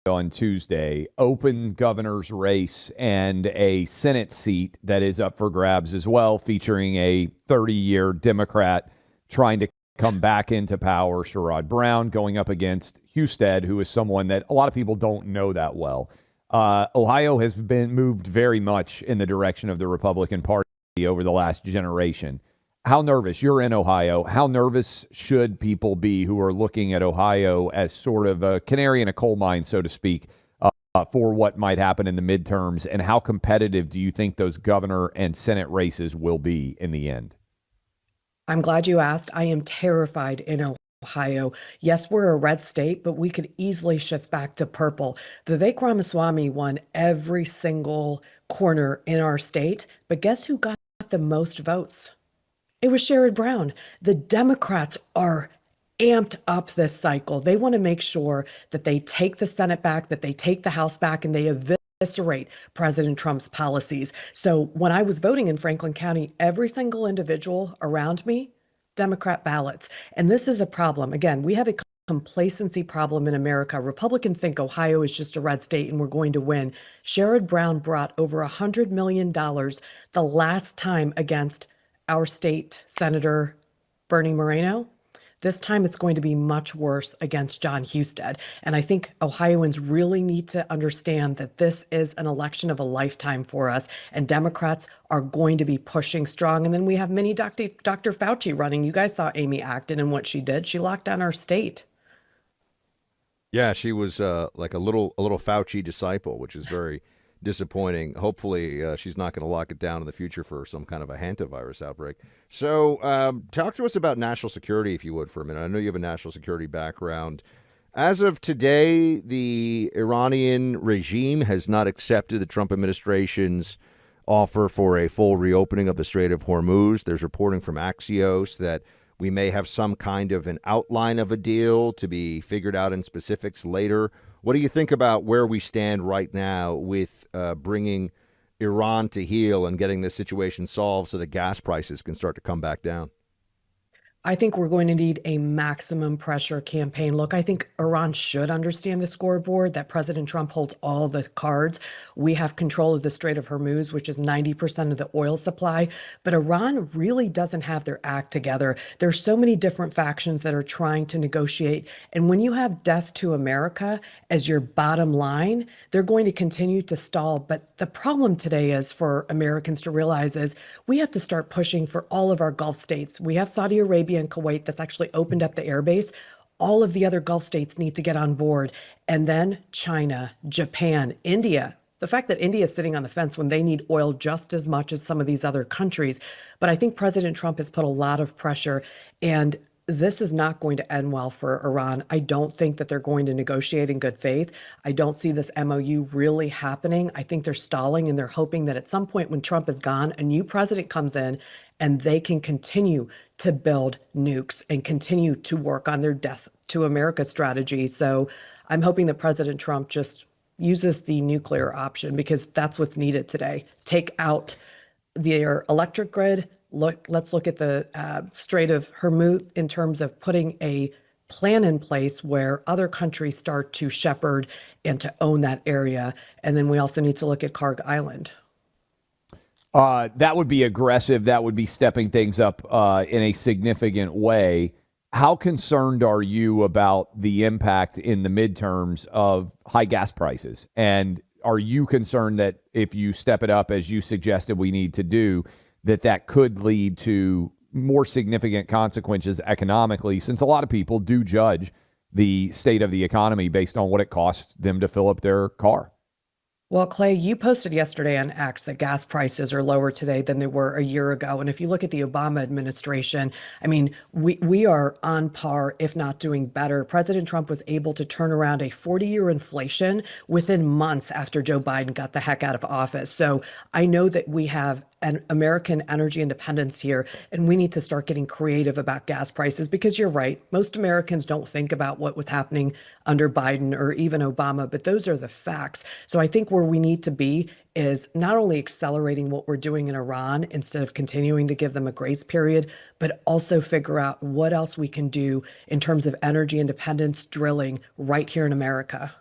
on Tuesday, open governor's race and a Senate seat that is up for grabs as well, featuring a 30-year Democrat trying to come back into power, Sherrod Brown, going up against Husted, who is someone that a lot of people don't know that well. Ohio has been moved very much in the direction of the Republican Party over the last generation. How nervous? You're in Ohio. How nervous should people be who are looking at Ohio as sort of a canary in a coal mine, so to speak, for what might happen in the midterms? And how competitive do you think those governor and Senate races will be in the end? I'm glad you asked. I am terrified in Ohio. Yes, we're a red state, but we could easily shift back to purple. Vivek Ramaswamy won every single corner in our state, but guess who got the most votes? It was Sherrod Brown. The Democrats are amped up this cycle. They want to make sure that they take the Senate back, that they take the House back, and they eviscerate President Trump's policies. So when I was voting in Franklin County, every single individual around me, Democrat ballots. And this is a problem. Again, we have a complacency problem in America. Republicans think Ohio is just a red state and we're going to win. Sherrod Brown brought over $100 million the last time against our state Senator Bernie Moreno. This time it's going to be much worse against John Husted. And I think Ohioans really need to understand that this is an election of a lifetime for us, and Democrats are going to be pushing strong. And then we have mini Dr. Fauci running. You guys saw Amy Acton and what she did. She locked down our state. Yeah, she was like a little Fauci disciple, which is very disappointing. Hopefully, she's not going to lock it down in the future for some kind of a hantavirus outbreak. So talk to us about national security, if you would, for a minute. I know you have a national security background. As of today, the Iranian regime has not accepted the Trump administration's offer for a full reopening of the Strait of Hormuz. There's reporting from Axios that we may have some kind of an outline of a deal to be figured out in specifics later. What do you think about where we stand right now with bringing Iran to heel and getting this situation solved so that gas prices can start to come back down? I think we're going to need a maximum pressure campaign. Look, I think Iran should understand the scoreboard, that President Trump holds all the cards. We have control of the Strait of Hormuz, which is 90% of the oil supply. But Iran really doesn't have their act together. There's so many different factions that are trying to negotiate. And when you have death to America as your bottom line, they're going to continue to stall. But the problem today is for Americans to realize is we have to start pushing for all of our Gulf states. We have Saudi Arabia and Kuwait that's actually opened up the airbase. All of the other Gulf states need to get on board. And then China, Japan, India. The fact that India is sitting on the fence when they need oil just as much as some of these other countries. But I think President Trump has put a lot of pressure, and this is not going to end well for Iran. I don't think that they're going to negotiate in good faith. I don't see this MOU really happening. I think they're stalling, and they're hoping that at some point when Trump is gone, a new president comes in and they can continue to build nukes and continue to work on their death to America strategy. So I'm hoping that President Trump just uses the nuclear option, because that's what's needed today. Take out their electric grid. Let's look at the Strait of Hormuz in terms of putting a plan in place where other countries start to shepherd and to own that area. And then we also need to look at Karg Island. That would be aggressive. That would be stepping things up in a significant way. How concerned are you about the impact in the midterms of high gas prices? And are you concerned that if you step it up, as you suggested we need to do, that could lead to more significant consequences economically, since a lot of people do judge the state of the economy based on what it costs them to fill up their car? Well, Clay, you posted yesterday on X that gas prices are lower today than they were a year ago. And if you look at the Obama administration, I mean, we are on par, if not doing better. President Trump was able to turn around a 40-year inflation within months after Joe Biden got the heck out of office. So I know that we have an American energy independence here, and we need to start getting creative about gas prices, because you're right. Most Americans don't think about what was happening under Biden or even Obama, but those are the facts. So I think where we need to be is not only accelerating what we're doing in Iran instead of continuing to give them a grace period, but also figure out what else we can do in terms of energy independence drilling right here in America.